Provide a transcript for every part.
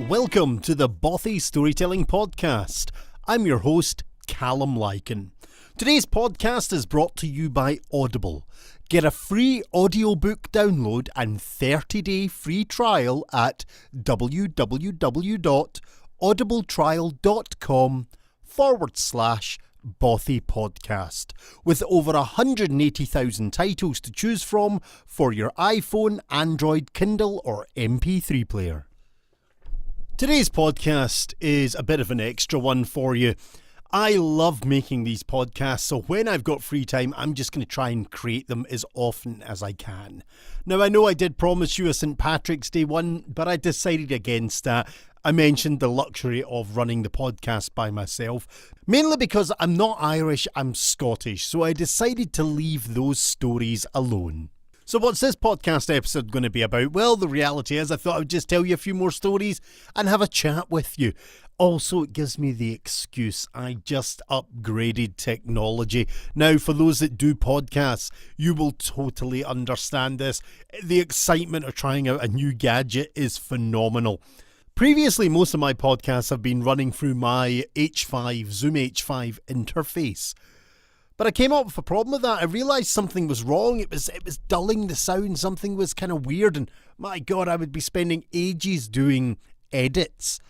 Welcome to the Bothy Storytelling Podcast. I'm your host, Calum Lykan. Today's podcast is brought to you by Audible. Get a free audiobook download and 30-day free trial at www.audibletrial.com/Bothy Podcast, with over 180,000 titles to choose from for your iPhone, Android, Kindle or MP3 player. Today's podcast is a bit of an extra one for you. I love making these podcasts, so when I've got free time, I'm just going to try and create them as often as I can. Now, I know I did promise you a St. Patrick's Day one, but I decided against that. I mentioned the luxury of running the podcast by myself, mainly because I'm not Irish, I'm Scottish, so I decided to leave those stories alone. So what's this podcast episode going to be about? Well, the reality is I thought I would just tell you a few more stories and have a chat with you. Also, it gives me the excuse. I just upgraded technology. Now, for those that do podcasts, you will totally understand this. The excitement of trying out a new gadget is phenomenal. Previously, most of my podcasts have been running through my Zoom H5 interface. But I came up with a problem with that. I realised something was wrong. It was dulling the sound. Something was kind of weird. And my God, I would be spending ages doing edits.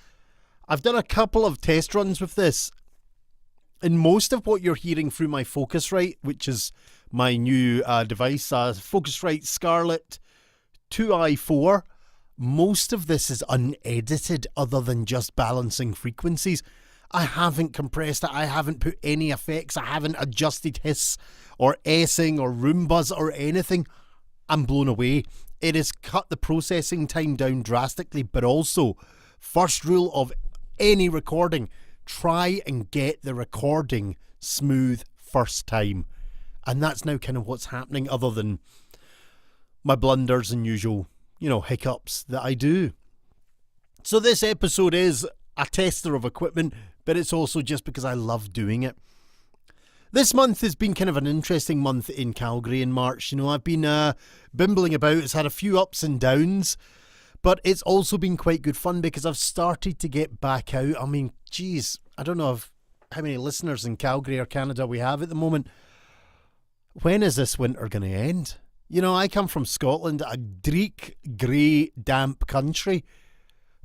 I've done a couple of test runs with this. And most of what you're hearing through my Focusrite, which is my new device, Focusrite Scarlett 2i4, most of this is unedited other than just balancing frequencies. I haven't compressed it, I haven't put any effects, I haven't adjusted hiss or essing or room buzz or anything. I'm blown away. It has cut the processing time down drastically, but also, first rule of any recording, try and get the recording smooth first time. And that's now kind of what's happening, other than my blunders and usual, hiccups that I do. So this episode is a tester of equipment, but it's also just because I love doing it. This month has been kind of an interesting month in Calgary in March. I've been bimbling about. It's had a few ups and downs, but it's also been quite good fun because I've started to get back out. I mean, geez, I don't know how many listeners in Calgary or Canada we have at the moment. When is this winter going to end? I come from Scotland, a dreek, grey, damp country.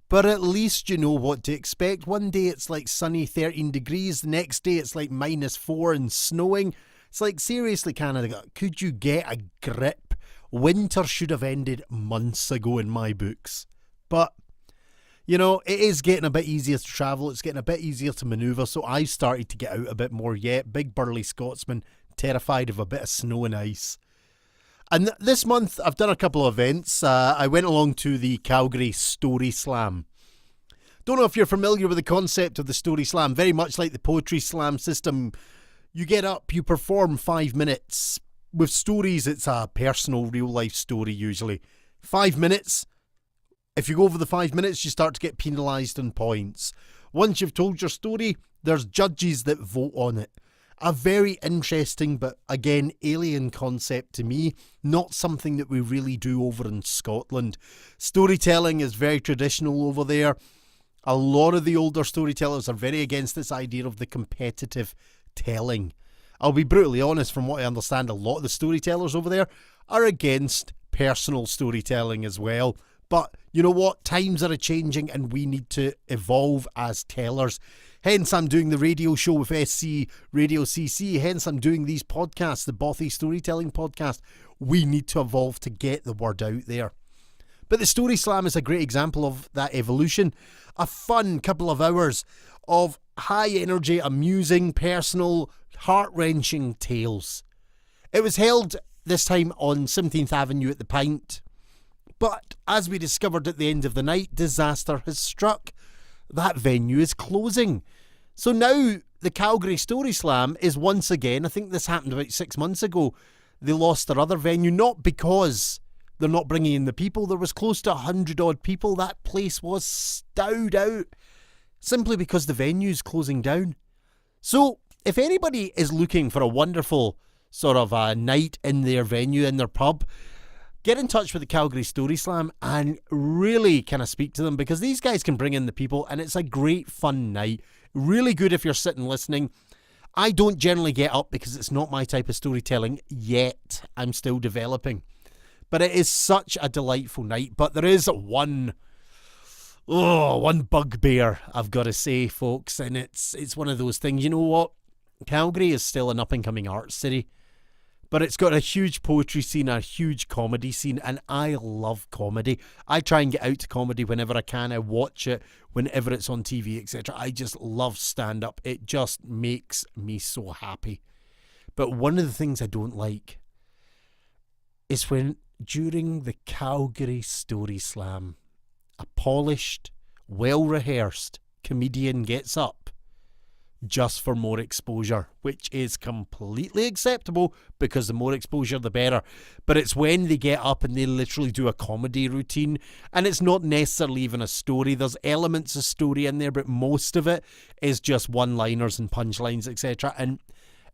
But at least you know what to expect. One day it's like sunny 13 degrees. The next day it's like -4 and snowing. It's like, seriously, Canada, could you get a grip? Winter should have ended months ago in my books. But, it is getting a bit easier to travel. It's getting a bit easier to manoeuvre. So I started to get out a bit more yet. Big burly Scotsman, terrified of a bit of snow and ice. And this month, I've done a couple of events. I went along to the Calgary Story Slam. Don't know if you're familiar with the concept of the Story Slam. Very much like the Poetry Slam system. You get up, you perform 5 minutes. With stories, it's a personal, real-life story usually. 5 minutes. If you go over the 5 minutes, you start to get penalised on points. Once you've told your story, there's judges that vote on it. A very interesting, but again, alien concept to me. Not something that we really do over in Scotland. Storytelling is very traditional over there. A lot of the older storytellers are very against this idea of the competitive telling. I'll be brutally honest, from what I understand, a lot of the storytellers over there are against personal storytelling as well. But you know what? Times are changing and we need to evolve as tellers. Hence, I'm doing the radio show with SC Radio CC. Hence, I'm doing these podcasts, the Bothy Storytelling Podcast. We need to evolve to get the word out there. But the Story Slam is a great example of that evolution. A fun couple of hours of high energy, amusing, personal, heart-wrenching tales. It was held this time on 17th Avenue at the Pint. But as we discovered at the end of the night, disaster has struck. That venue is closing. So now the Calgary Story Slam is once again, I think this happened about 6 months ago, they lost their other venue, not because they're not bringing in the people. There was close to 100 odd people. That place was stowed out simply because the venue's closing down. So if anybody is looking for a wonderful sort of a night in their venue, in their pub, get in touch with the Calgary Story Slam and really kind of speak to them, because these guys can bring in the people and it's a great fun night. Really good if you're sitting listening. I don't generally get up because it's not my type of storytelling yet. I'm still developing. But it is such a delightful night. But there is one bugbear, I've got to say, folks, and it's one of those things. You know what? Calgary is still an up-and-coming arts city, but it's got a huge poetry scene, a huge comedy scene, and I love comedy. I try and get out to comedy whenever I can. I watch it whenever it's on TV, etc. I just love stand-up. It just makes me so happy. But one of the things I don't like is when, during the Calgary Story Slam, a polished, well-rehearsed comedian gets up just for more exposure, which is completely acceptable because the more exposure the better. But it's when they get up and they literally do a comedy routine, and it's not necessarily even a story. There's elements of story in there, but most of it is just one-liners and punchlines, etc. And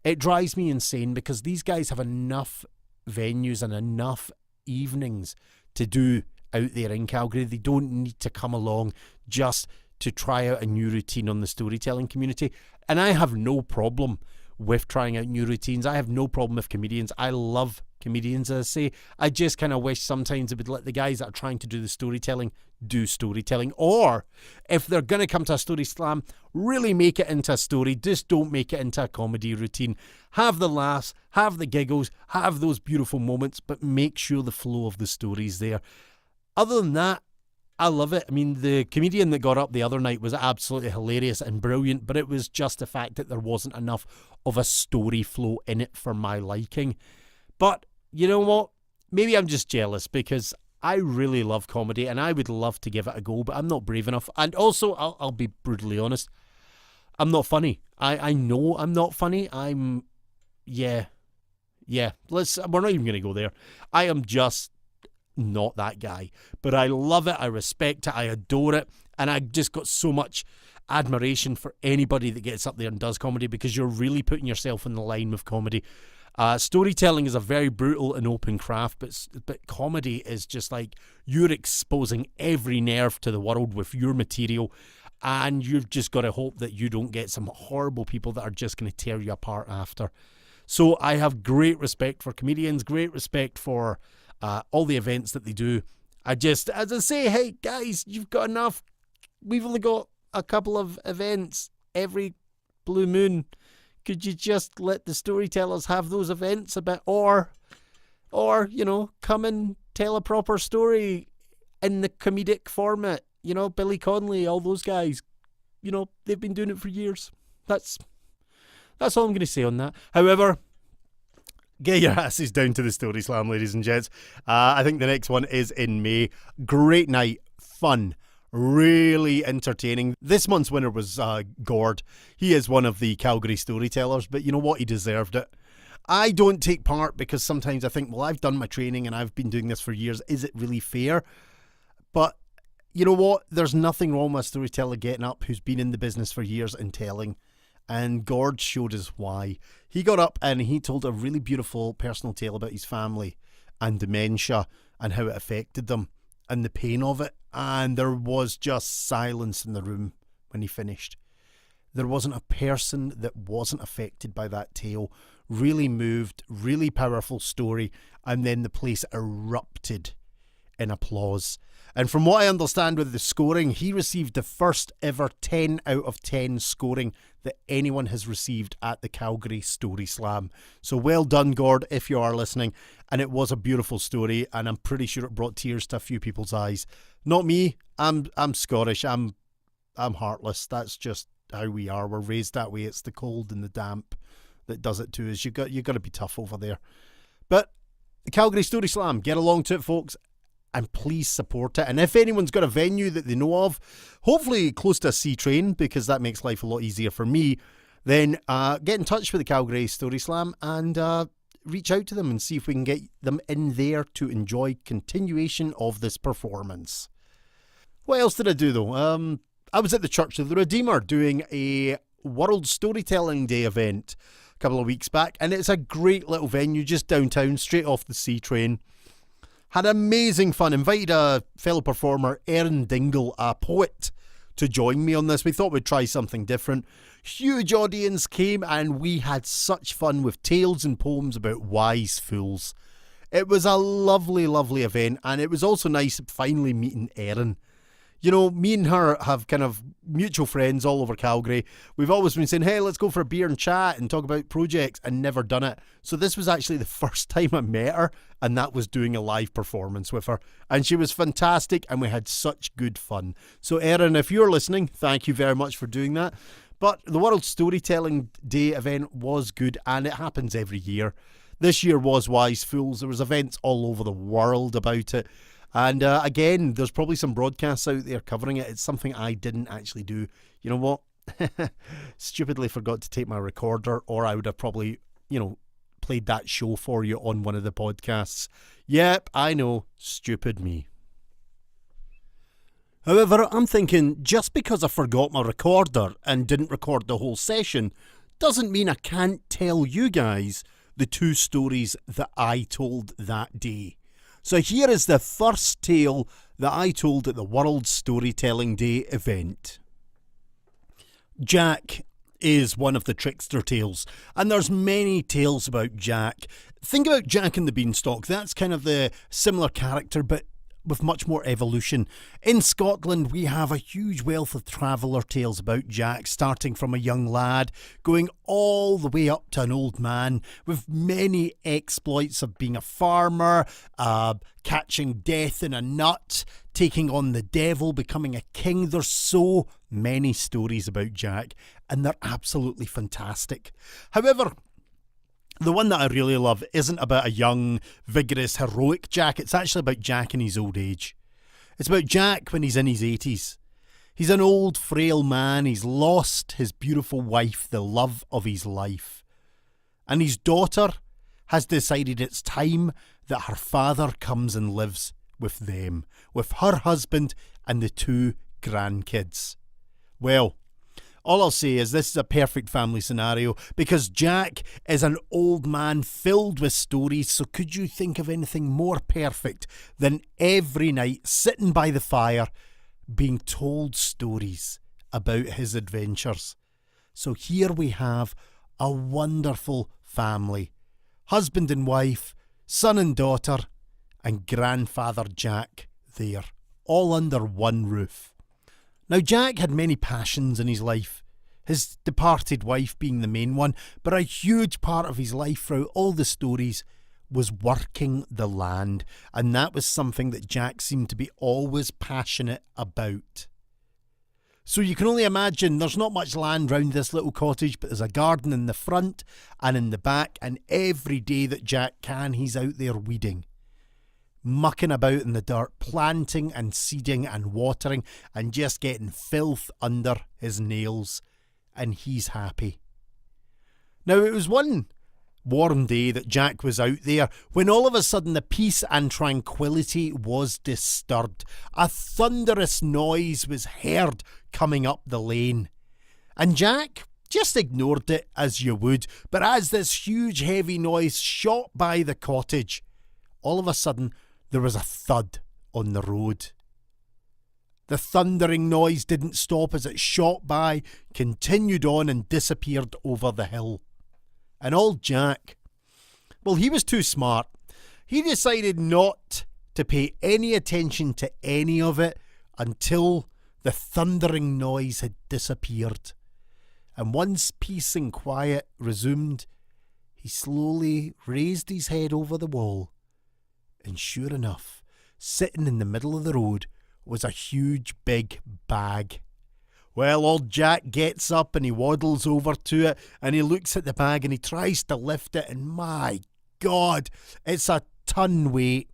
it drives me insane because these guys have enough venues and enough evenings to do out there in Calgary. They don't need to come along just to try out a new routine on the storytelling community. And I have no problem with trying out new routines. I have no problem with comedians. I love comedians, as I say. I just kind of wish sometimes it would let the guys that are trying to do the storytelling do storytelling. Or if they're going to come to a story slam, really make it into a story. Just don't make it into a comedy routine. Have the laughs, have the giggles, have those beautiful moments, but make sure the flow of the story's there. Other than that, I love it. I mean, the comedian that got up the other night was absolutely hilarious and brilliant, but it was just the fact that there wasn't enough of a story flow in it for my liking. But you know what? Maybe I'm just jealous because I really love comedy and I would love to give it a go, but I'm not brave enough. And also, I'll be brutally honest, I'm not funny. I know I'm not funny. Yeah. We're not even going to go there. I am just not that guy, but I love it, I respect it, I adore it, and I just got so much admiration for anybody that gets up there and does comedy, because you're really putting yourself in the line with comedy. Storytelling is a very brutal and open craft, but comedy is just like you're exposing every nerve to the world with your material, and you've just got to hope that you don't get some horrible people that are just going to tear you apart after. So I have great respect for comedians, great respect for all the events that they do. As I say, hey guys, you've got enough. We've only got a couple of events every blue moon. Could you just let the storytellers have those events a bit, or come and tell a proper story in the comedic format? Billy Connolly, all those guys, they've been doing it for years. That's all I'm going to say on that. However, get your asses down to the Story Slam, ladies and gents. I think the next one is in May. Great night, fun, really entertaining. This month's winner was Gord. He is one of the Calgary storytellers, but you know what? He deserved it. I don't take part because sometimes I think, well, I've done my training and I've been doing this for years. Is it really fair? But you know what? There's nothing wrong with a storyteller getting up who's been in the business for years and telling. And Gord showed us why. He got up and he told a really beautiful personal tale about his family and dementia and how it affected them and the pain of it. And there was just silence in the room when he finished. There wasn't a person that wasn't affected by that tale. Really moved, really powerful story. And then the place erupted in applause. And from what I understand with the scoring, he received the first ever 10 out of 10 scoring that anyone has received at the Calgary Story Slam. So well done, Gord, if you are listening. And it was a beautiful story, and I'm pretty sure it brought tears to a few people's eyes. Not me. I'm Scottish. I'm heartless. That's just how we are. We're raised that way. It's the cold and the damp that does it to us. You got to be tough over there. But the Calgary Story Slam, get along to it, folks. And please support it. And if anyone's got a venue that they know of, hopefully close to a C train, because that makes life a lot easier for me, then get in touch with the Calgary Story Slam and reach out to them and see if we can get them in there to enjoy continuation of this performance. What else did I do though? I was at the Church of the Redeemer doing a World Storytelling Day event a couple of weeks back, and it's a great little venue just downtown, straight off the C train. Had amazing fun. Invited a fellow performer, Erin Dingle, a poet, to join me on this. We thought we'd try something different. Huge audience came and we had such fun with tales and poems about wise fools. It was a lovely, lovely event, and it was also nice finally meeting Erin. You know, me and her have kind of mutual friends all over Calgary. We've always been saying, hey, let's go for a beer and chat and talk about projects, and never done it. So this was actually the first time I met her, and that was doing a live performance with her. And she was fantastic, and we had such good fun. So Erin, if you're listening, thank you very much for doing that. But the World Storytelling Day event was good, and it happens every year. This year was Wise Fools. There was events all over the world about it. And again, there's probably some broadcasts out there covering it. It's something I didn't actually do. You know what? Stupidly forgot to take my recorder, or I would have probably, played that show for you on one of the podcasts. Yep, I know. Stupid me. However, I'm thinking just because I forgot my recorder and didn't record the whole session doesn't mean I can't tell you guys the 2 stories that I told that day. So here is the first tale that I told at the World Storytelling Day event. Jack is one of the trickster tales, and there's many tales about Jack. Think about Jack and the Beanstalk. That's kind of the similar character, but with much more evolution. In Scotland, we have a huge wealth of traveller tales about Jack, starting from a young lad, going all the way up to an old man, with many exploits of being a farmer, catching death in a nut, taking on the devil, becoming a king. There's so many stories about Jack, and they're absolutely fantastic. However, the one that I really love isn't about a young, vigorous, heroic Jack. It's actually about Jack in his old age. It's about Jack when he's in his 80s. He's an old, frail man. He's lost his beautiful wife, the love of his life. And his daughter has decided it's time that her father comes and lives with them, with her husband and the 2 grandkids. Well, all I'll say is this is a perfect family scenario because Jack is an old man filled with stories, so could you think of anything more perfect than every night sitting by the fire being told stories about his adventures? So here we have a wonderful family, husband and wife, son and daughter, and grandfather Jack there, all under one roof. Now, Jack had many passions in his life, his departed wife being the main one, but a huge part of his life throughout all the stories was working the land, and that was something that Jack seemed to be always passionate about. So you can only imagine there's not much land round this little cottage, but there's a garden in the front and in the back, and every day that Jack can, he's out there weeding, mucking about in the dirt, planting and seeding and watering and just getting filth under his nails, and he's happy. Now, it was one warm day that Jack was out there when all of a sudden the peace and tranquility was disturbed. A thunderous noise was heard coming up the lane, and Jack just ignored it as you would, but as this huge heavy noise shot by the cottage, all of a sudden there was a thud on the road. The thundering noise didn't stop as it shot by, continued on and disappeared over the hill. And old Jack, well, he was too smart. He decided not to pay any attention to any of it until the thundering noise had disappeared. And once peace and quiet resumed, he slowly raised his head over the wall. And sure enough, sitting in the middle of the road was a huge big bag. Well, old Jack gets up and he waddles over to it and he looks at the bag and he tries to lift it, and my God, it's a ton weight.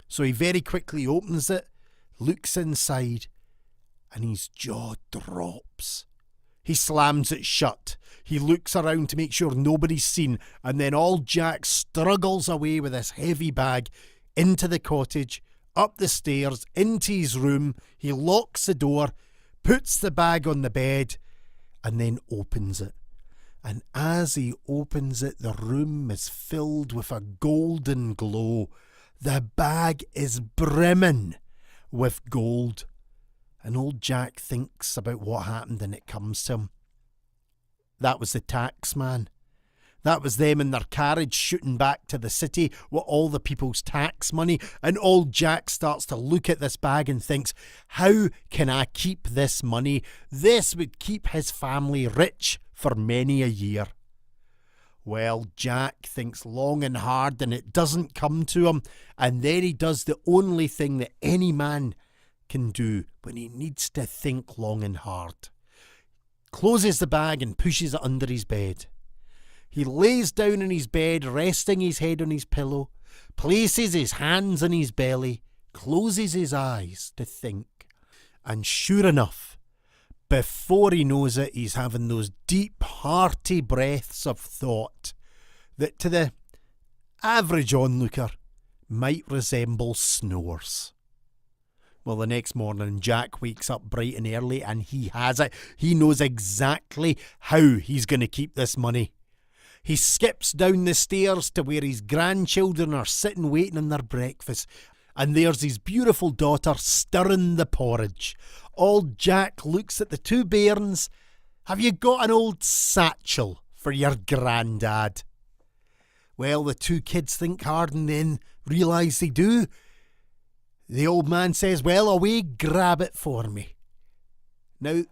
So he very quickly opens it, looks inside, and his jaw drops. He slams it shut. He looks around to make sure nobody's seen, and then old Jack struggles away with this heavy bag into the cottage, up the stairs, into his room. He locks the door, puts the bag on the bed, and then opens it. And as he opens it, the room is filled with a golden glow. The bag is brimming with gold. And old Jack thinks about what happened and it comes to him. That was the tax man. That was them in their carriage shooting back to the city with all the people's tax money. And old Jack starts to look at this bag and thinks, how can I keep this money? This would keep his family rich for many a year. Well, Jack thinks long and hard and it doesn't come to him. And then he does the only thing that any man can do when he needs to think long and hard. Closes the bag and pushes it under his bed. He lays down in his bed, resting his head on his pillow, places his hands on his belly, closes his eyes to think. And sure enough, before he knows it, he's having those deep, hearty breaths of thought that to the average onlooker might resemble snores. Well, the next morning, Jack wakes up bright and early and he has it. He knows exactly how he's going to keep this money. He skips down the stairs to where his grandchildren are sitting waiting on their breakfast. And there's his beautiful daughter stirring the porridge. Old Jack looks at the two bairns. Have you got an old satchel for your grandad? Well, the two kids think hard and then realise they do. The old man says, well, away, grab it for me. Now,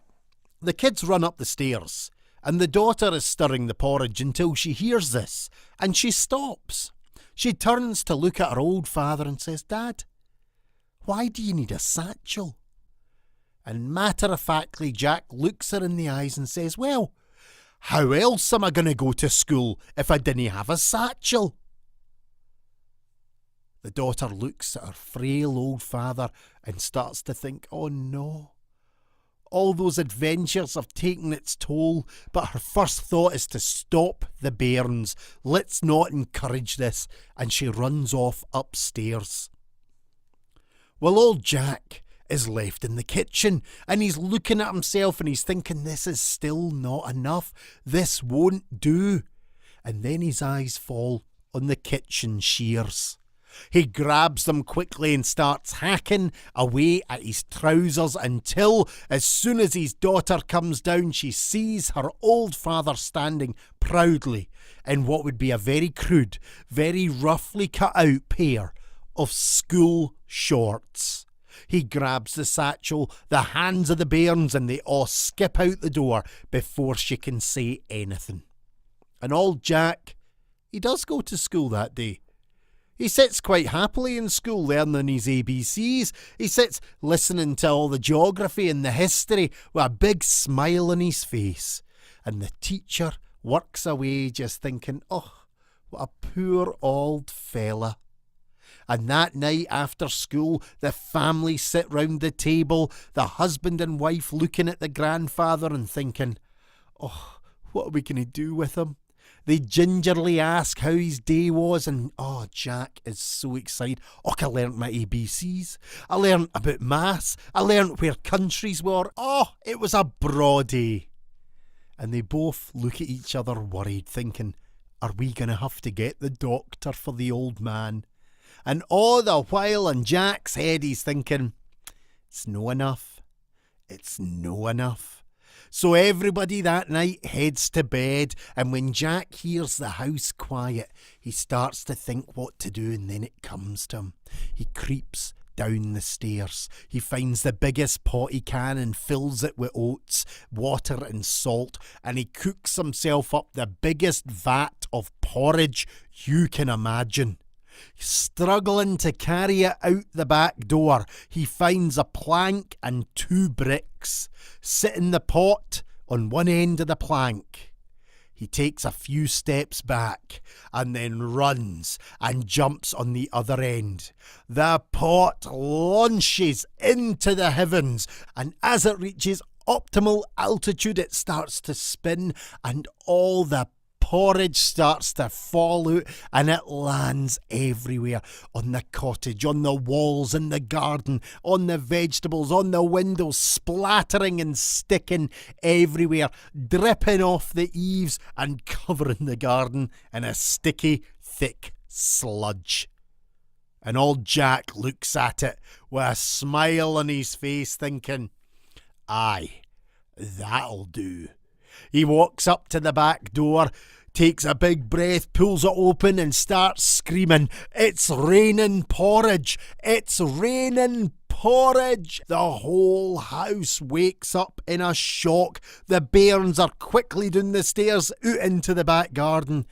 the kids run up the stairs, and the daughter is stirring the porridge until she hears this, and she stops. She turns to look at her old father and says, Dad, why do you need a satchel? And matter-of-factly, Jack looks her in the eyes and says, well, how else am I going to go to school if I didn't have a satchel? The daughter looks at her frail old father and starts to think, oh no, all those adventures have taken its toll, but her first thought is to stop the bairns. Let's not encourage this. And she runs off upstairs. Well, old Jack is left in the kitchen and he's looking at himself and he's thinking, this is still not enough. This won't do. And then his eyes fall on the kitchen shears. He grabs them quickly and starts hacking away at his trousers until, as soon as his daughter comes down, she sees her old father standing proudly in what would be a very crude, very roughly cut out pair of school shorts. He grabs the satchel, the hands of the bairns, and they all skip out the door before she can say anything. And old Jack, he does go to school that day. He sits quite happily in school learning his ABCs. He sits listening to all the geography and the history with a big smile on his face. And the teacher works away just thinking, oh, what a poor old fella. And that night after school, the family sit round the table, the husband and wife looking at the grandfather and thinking, oh, what are we going to do with him? They gingerly ask how his day was, and oh, Jack is so excited. Oh, I learnt my ABCs. I learnt about maths. I learnt where countries were. Oh, it was a braw day. And they both look at each other worried, thinking, are we going to have to get the doctor for the old man? And all the while in Jack's head he's thinking, it's no enough. It's no enough. So everybody that night heads to bed, and when Jack hears the house quiet, he starts to think what to do, and then it comes to him. He creeps down the stairs. He finds the biggest pot he can and fills it with oats, water and salt, and he cooks himself up the biggest vat of porridge you can imagine. Struggling to carry it out the back door, he finds a plank and 2 bricks. Sit in the pot on one end of the plank. He takes a few steps back and then runs and jumps on the other end. The pot launches into the heavens, and as it reaches optimal altitude, it starts to spin, and all the porridge starts to fall out, and it lands everywhere. On the cottage, on the walls, in the garden, on the vegetables, on the windows, splattering and sticking everywhere, dripping off the eaves and covering the garden in a sticky, thick sludge. And old Jack looks at it with a smile on his face, thinking, aye, that'll do. He walks up to the back door, takes a big breath, pulls it open and starts screaming, "It's raining porridge! It's raining porridge!" The whole house wakes up in a shock. The bairns are quickly down the stairs out into the back garden.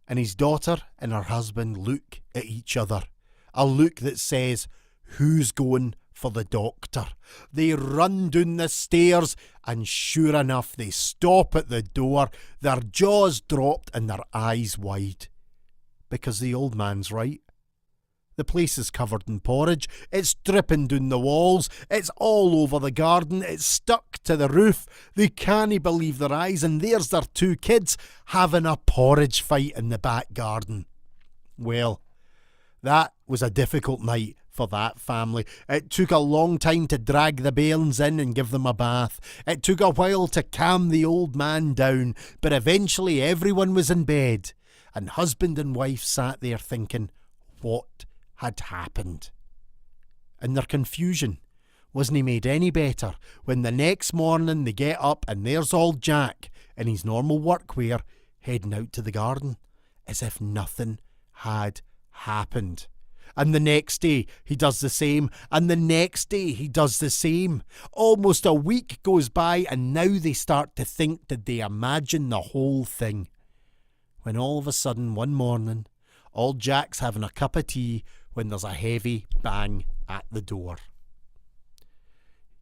And his daughter and her husband look at each other. A look that says, who's going for the doctor? They run down the stairs and sure enough they stop at the door, their jaws dropped and their eyes wide. Because the old man's right. The place is covered in porridge, it's dripping down the walls, it's all over the garden, it's stuck to the roof. They can't believe their eyes, and there's their two kids having a porridge fight in the back garden. Well, that was a difficult night for that family. It took a long time to drag the bairns in and give them a bath. It took a while to calm the old man down, but eventually everyone was in bed, and husband and wife sat there thinking, what had happened? And their confusion wasn't made any better when the next morning they get up and there's old Jack in his normal workwear heading out to the garden as if nothing had happened. And the next day he does the same, and the next day he does the same. Almost a week goes by and now they start to think, did they imagine the whole thing? When all of a sudden one morning old Jack's having a cup of tea when there's a heavy bang at the door.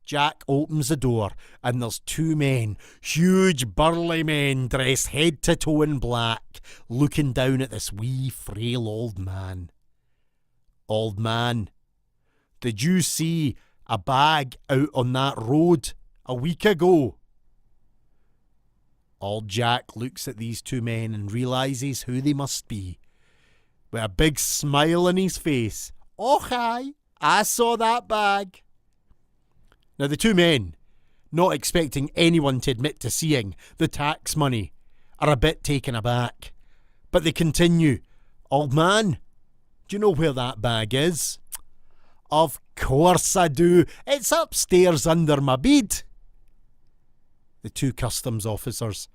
Jack opens the door and there's two men, huge burly men dressed head to toe in black, looking down at this wee frail old man. Old man, did you see a bag out on that road a week ago? Old Jack looks at these two men and realises who they must be. With a big smile on his face. "Oh, aye, I saw that bag." Now the two men, not expecting anyone to admit to seeing the tax money, are a bit taken aback. But they continue, "Old man, do you know where that bag is?" "Of course I do. It's upstairs under my bed." The two customs officers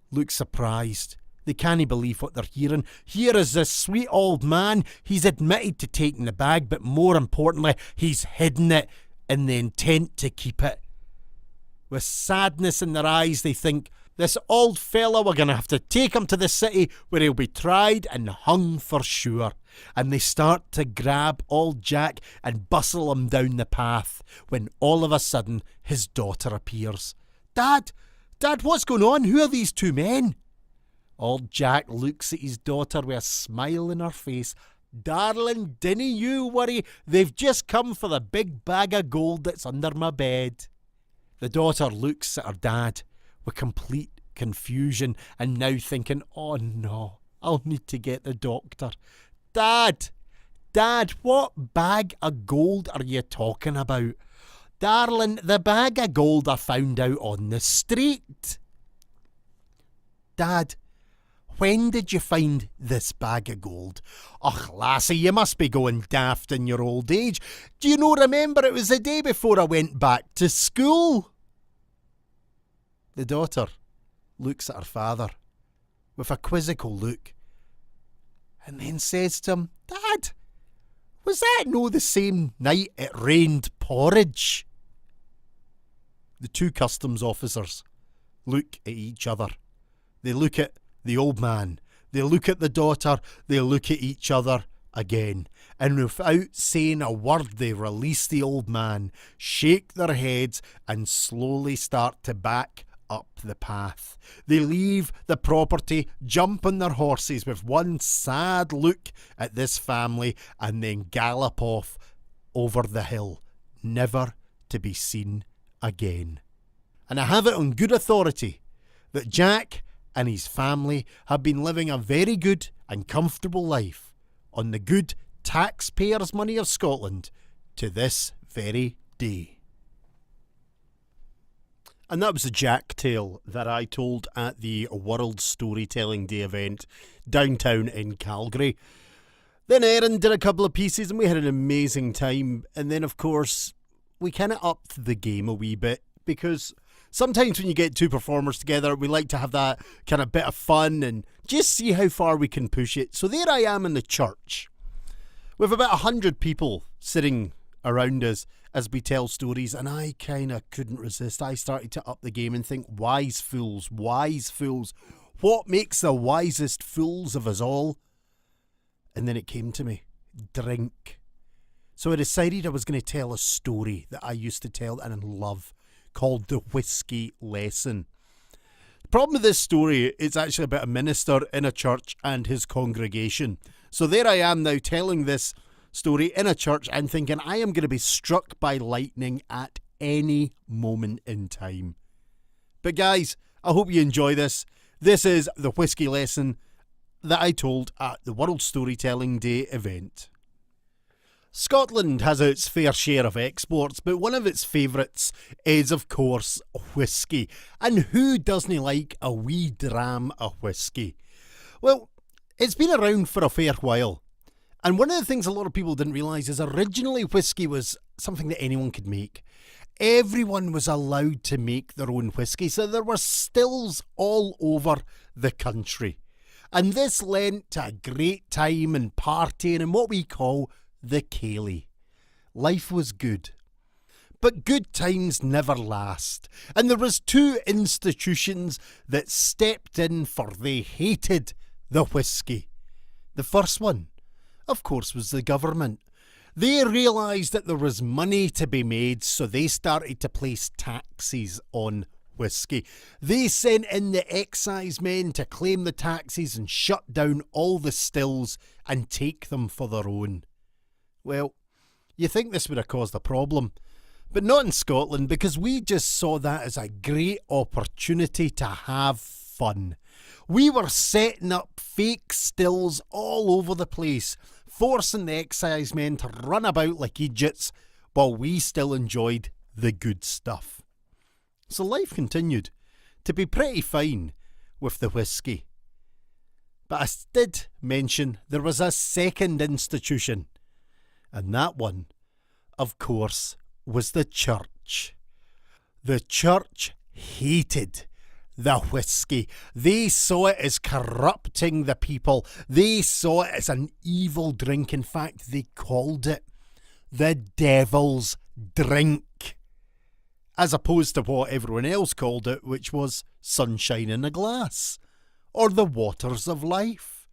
look surprised. They can't believe what they're hearing. Here is this sweet old man. He's admitted to taking the bag, but more importantly, he's hidden it in the intent to keep it. With sadness in their eyes, they think, this old fella, we're going to have to take him to the city where he'll be tried and hung for sure. And they start to grab old Jack and bustle him down the path when all of a sudden his daughter appears. Dad, what's going on? Who are these two men?" Old Jack looks at his daughter with a smile on her face. "Darling, dinna you worry. They've just come for the big bag of gold that's under my bed." The daughter looks at her dad with complete confusion and now thinking, "Oh no, I'll need to get the doctor." Dad, what bag of gold are you talking about?" "Darling, the bag of gold I found out on the street." "Dad, when did you find this bag of gold?" "Och, lassie, you must be going daft in your old age. Do you no remember it was the day before I went back to school?" The daughter looks at her father with a quizzical look and then says to him, "Dad, was that no the same night it rained porridge?" The two customs officers look at each other. They look at the old man. They look at the daughter. They look at each other again. And without saying a word, they release the old man, shake their heads, and slowly start to back up the path. They leave the property, jump on their horses with one sad look at this family, and then gallop off over the hill, never to be seen again. And I have it on good authority that Jack and his family have been living a very good and comfortable life on the good taxpayers' money of Scotland to this very day. And that was the Jack tale that I told at the World Storytelling Day event downtown in Calgary. Then Erin did a couple of pieces and we had an amazing time. And then, of course, we kind of upped the game a wee bit because sometimes when you get two performers together, we like to have that kind of bit of fun and just see how far we can push it. So there I am in the church with about 100 people sitting around us as we tell stories, and I kind of couldn't resist. I started to up the game and think, wise fools, wise fools. What makes the wisest fools of us all? And then it came to me, drink. So I decided I was going to tell a story that I used to tell and love called The Whiskey Lesson. The problem with this story is actually about a minister in a church and his congregation. So there I am now telling this story in a church and thinking I am going to be struck by lightning at any moment in time. But guys, I hope you enjoy this. This is The Whiskey Lesson that I told at the World Storytelling Day event. Scotland has its fair share of exports, but one of its favourites is, of course, whisky. And who doesn't like a wee dram of whisky? Well, it's been around for a fair while. And one of the things a lot of people didn't realise is originally whisky was something that anyone could make. Everyone was allowed to make their own whisky, so there were stills all over the country. And this lent to a great time and partying and what we call the Cayley. Life was good. But good times never last. And there was two institutions that stepped in for they hated the whisky. The first one, of course, was the government. They realised that there was money to be made, so they started to place taxes on whisky. They sent in the excise men to claim the taxes and shut down all the stills and take them for their own. Well, you think this would have caused a problem, but not in Scotland, because we just saw that as a great opportunity to have fun. We were setting up fake stills all over the place, forcing the excise men to run about like idiots while we still enjoyed the good stuff. So life continued to be pretty fine with the whisky. But I did mention there was a second institution, and that one, of course, was the church. The church hated the whisky. They saw it as corrupting the people. They saw it as an evil drink. In fact, they called it the devil's drink, as opposed to what everyone else called it, which was sunshine in a glass, or the waters of life.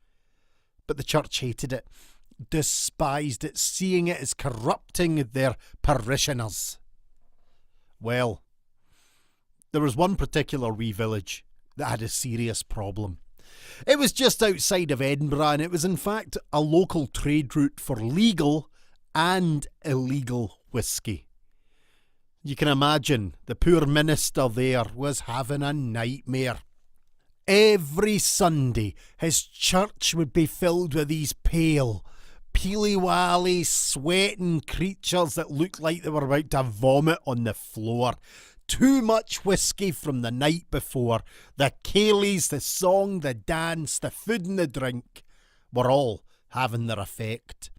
But the church hated it, despised it, seeing it as corrupting their parishioners. Well, there was one particular wee village that had a serious problem. It was just outside of Edinburgh, and it was in fact a local trade route for legal and illegal whisky. You can imagine the poor minister there was having a nightmare. Every Sunday his church would be filled with these pale, peely-wally, sweating creatures that looked like they were about to vomit on the floor. Too much whisky from the night before. The Cayleys, the song, the dance, the food and the drink were all having their effect.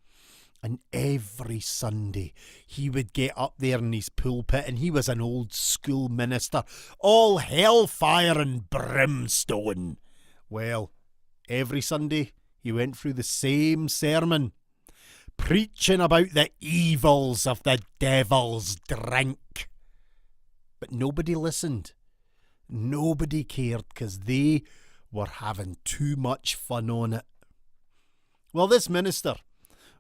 And every Sunday he would get up there in his pulpit, and he was an old school minister, all hellfire and brimstone. Well, every Sunday he went through the same sermon, preaching about the evils of the devil's drink. But nobody listened. Nobody cared, because they were having too much fun on it. Well, this minister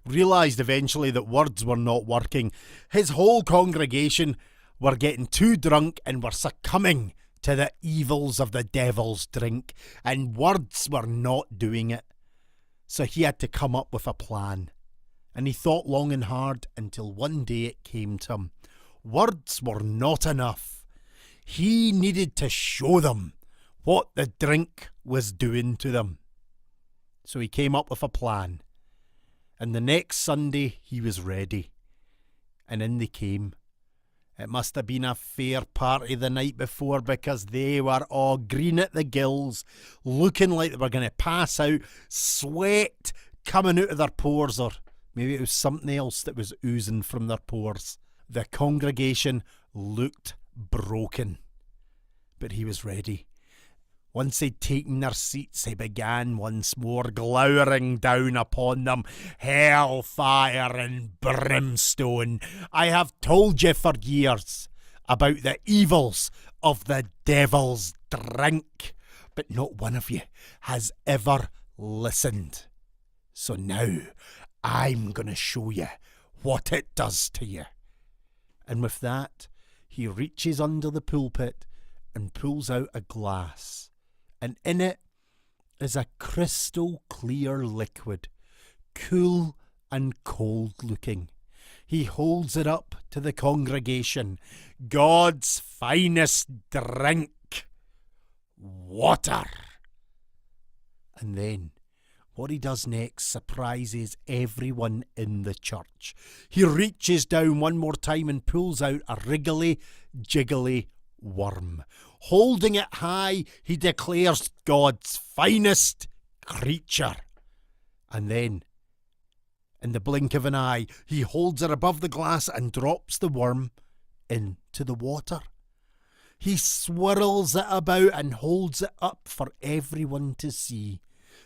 realised eventually that words were not working. His whole congregation were getting too drunk and were succumbing to the evils of the devil's drink, and words were not doing it. So he had to come up with a plan. And he thought long and hard until one day it came to him. Words were not enough. He needed to show them what the drink was doing to them. So he came up with a plan. And the next Sunday he was ready. And in they came. It must have been a fair party the night before, because they were all green at the gills, looking like they were going to pass out, sweat coming out of their pores, or maybe it was something else that was oozing from their pores. The congregation looked broken, but he was ready. Once they'd taken their seats, he began once more, glowering down upon them. Hellfire and brimstone. I have told you for years about the evils of the devil's drink, but not one of you has ever listened. So now I'm going to show you what it does to you. And with that, he reaches under the pulpit and pulls out a glass. And in it is a crystal clear liquid, cool and cold looking. He holds it up to the congregation. God's finest drink. Water. And then what he does next surprises everyone in the church. He reaches down one more time and pulls out a wriggly, jiggly worm. Holding it high, he declares God's finest creature. And then, in the blink of an eye, he holds it above the glass and drops the worm into the water. He swirls it about and holds it up for everyone to see.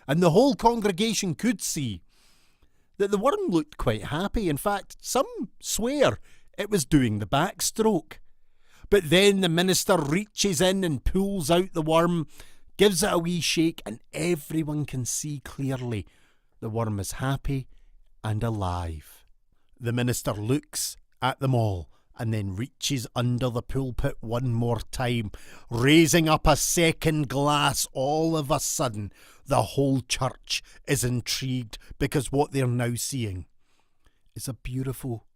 And the whole congregation could see that the worm looked quite happy. In fact, some swear it was doing the backstroke. But then the minister reaches in and pulls out the worm, gives it a wee shake, and everyone can see clearly the worm is happy and alive. The minister looks at them all and then reaches under the pulpit one more time, raising up a second glass. All of a sudden, the whole church is intrigued because what they're now seeing is a beautiful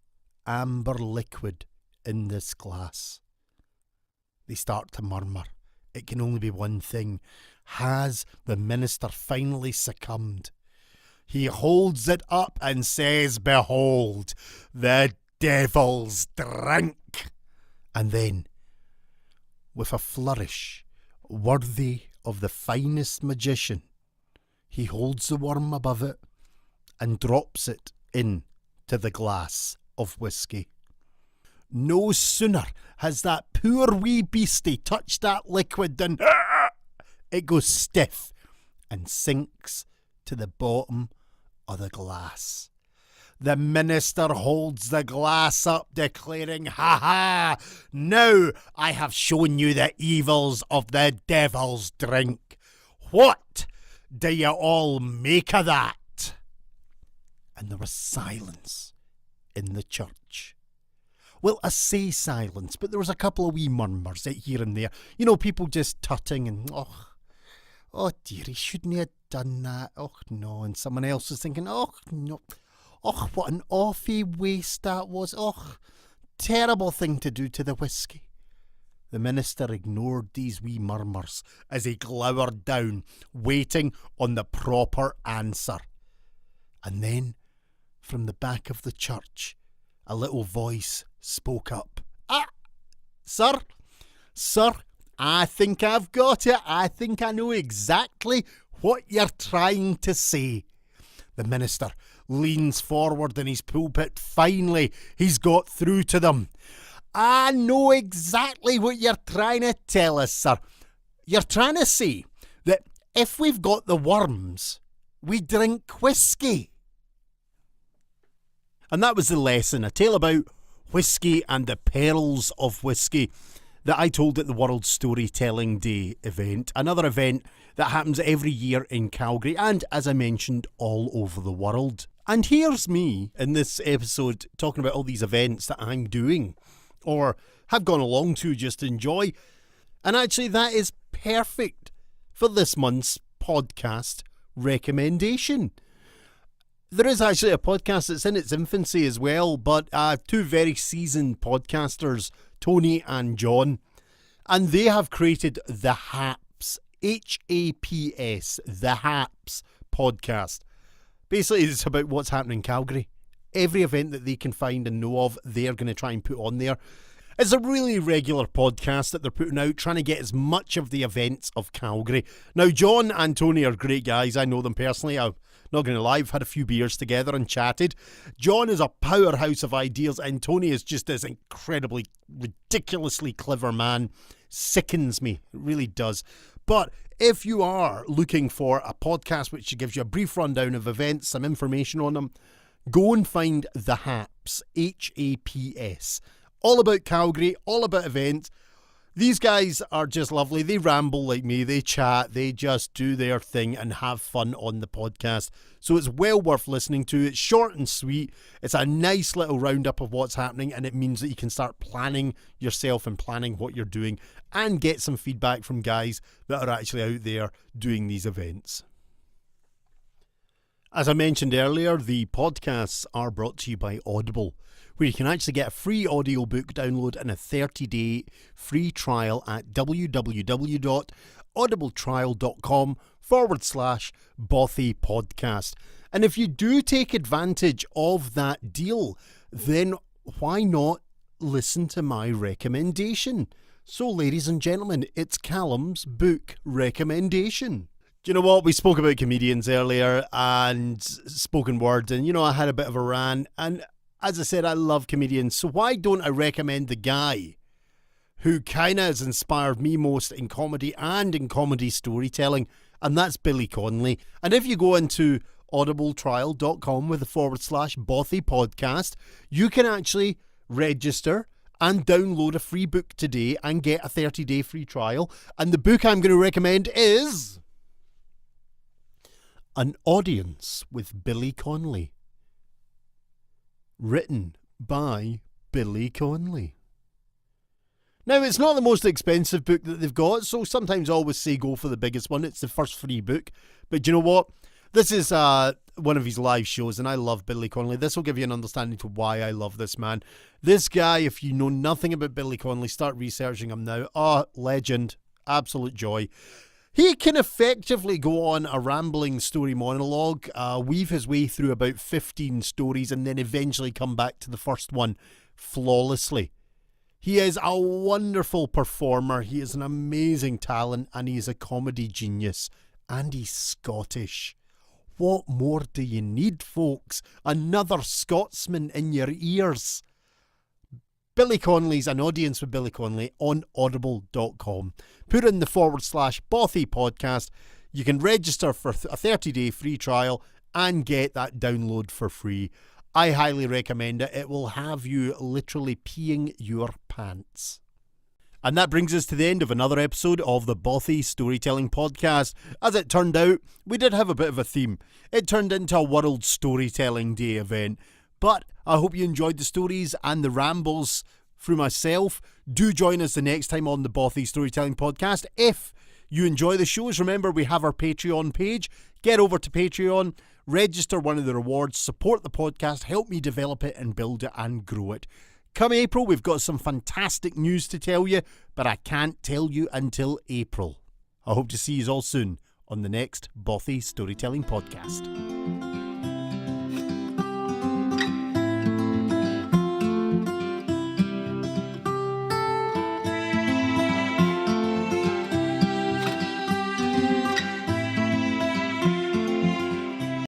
amber liquid in this glass. They start to murmur. It can only be one thing. Has the minister finally succumbed? He holds it up and says, "Behold, the devil's drink." And then, with a flourish worthy of the finest magician, he holds the worm above it and drops it into the glass of whiskey. No sooner has that poor wee beastie touched that liquid than it goes stiff and sinks to the bottom of the glass. The minister holds the glass up, declaring, "Ha ha! Now I have shown you the evils of the devil's drink. What do you all make of that?" And there was silence in the church. Well, I say silence, but there was a couple of wee murmurs here and there. You know, people just tutting and, oh dear, he shouldn't have done that. Oh no. And someone else was thinking, oh no. Oh, what an awful waste that was. Oh, terrible thing to do to the whiskey. The minister ignored these wee murmurs as he glowered down, waiting on the proper answer. And then, from the back of the church, a little voice spoke up. Sir, I think I've got it. I think I know exactly what you're trying to say. The minister leans forward in his pulpit. Finally, he's got through to them. I know exactly what you're trying to tell us, sir. You're trying to say that if we've got the worms, we drink whiskey. And that was the lesson, a tale about whiskey and the perils of whiskey that I told at the World Storytelling Day event, another event that happens every year in Calgary and, as I mentioned, all over the world. And here's me in this episode talking about all these events that I'm doing or have gone along to just to enjoy. And actually that is perfect for this month's podcast recommendation. There is actually a podcast that's in its infancy as well, but two very seasoned podcasters, Tony and John, and they have created the HAPS, HAPS, the HAPS podcast. Basically, it's about what's happening in Calgary. Every event that they can find and know of, they're going to try and put on there. It's a really regular podcast that they're putting out, trying to get as much of the events of Calgary. Now, John and Tony are great guys. I know them personally. I've Not going to lie, we've had a few beers together and chatted. John is a powerhouse of ideas, and Tony is just this incredibly, ridiculously clever man. Sickens me. It really does. But if you are looking for a podcast which gives you a brief rundown of events, some information on them, go and find The Haps, Haps. All about Calgary, all about events. These guys are just lovely. They ramble like me. They chat. They just do their thing and have fun on the podcast. So it's well worth listening to. It's short and sweet. It's a nice little roundup of what's happening, and it means that you can start planning yourself and planning what you're doing and get some feedback from guys that are actually out there doing these events. As I mentioned earlier, the podcasts are brought to you by Audible, where you can actually get a free audiobook download and a 30-day free trial at www.audibletrial.com/Bothy podcast. And if you do take advantage of that deal, then why not listen to my recommendation? So, ladies and gentlemen, it's Calum's book recommendation. Do you know what? We spoke about comedians earlier and spoken words, and I had a bit of a rant, and as I said, I love comedians, so why don't I recommend the guy who kind of has inspired me most in comedy and in comedy storytelling, and that's Billy Connolly. And if you go into audibletrial.com with /Bothy podcast, you can actually register and download a free book today and get a 30-day free trial. And the book I'm going to recommend is An Audience with Billy Connolly, written by Billy Connolly. Now, it's not the most expensive book that they've got, so sometimes I always say go for the biggest one. It's the first free book. But you know what? This is one of his live shows, and I love Billy Connolly. This will give you an understanding to why I love this man. This guy, if you know nothing about Billy Connolly, start researching him now. Oh, legend. Absolute joy. He can effectively go on a rambling story monologue, weave his way through about 15 stories, and then eventually come back to the first one flawlessly. He is a wonderful performer. He is an amazing talent, and he is a comedy genius. And he's Scottish. What more do you need, folks? Another Scotsman in your ears. Billy Connolly's An Audience with Billy Connolly on audible.com. Put in the /Bothy podcast. You can register for a 30-day free trial and get that download for free. I highly recommend it. It will have you literally peeing your pants. And that brings us to the end of another episode of the Bothy Storytelling Podcast. As it turned out, we did have a bit of a theme. It turned into a World Storytelling Day event. But I hope you enjoyed the stories and the rambles through myself. Do join us the next time on the Bothy Storytelling Podcast. If you enjoy the shows, remember we have our Patreon page. Get over to Patreon, register one of the rewards, support the podcast, help me develop it and build it and grow it. Come April, we've got some fantastic news to tell you, but I can't tell you until April. I hope to see you all soon on the next Bothy Storytelling Podcast.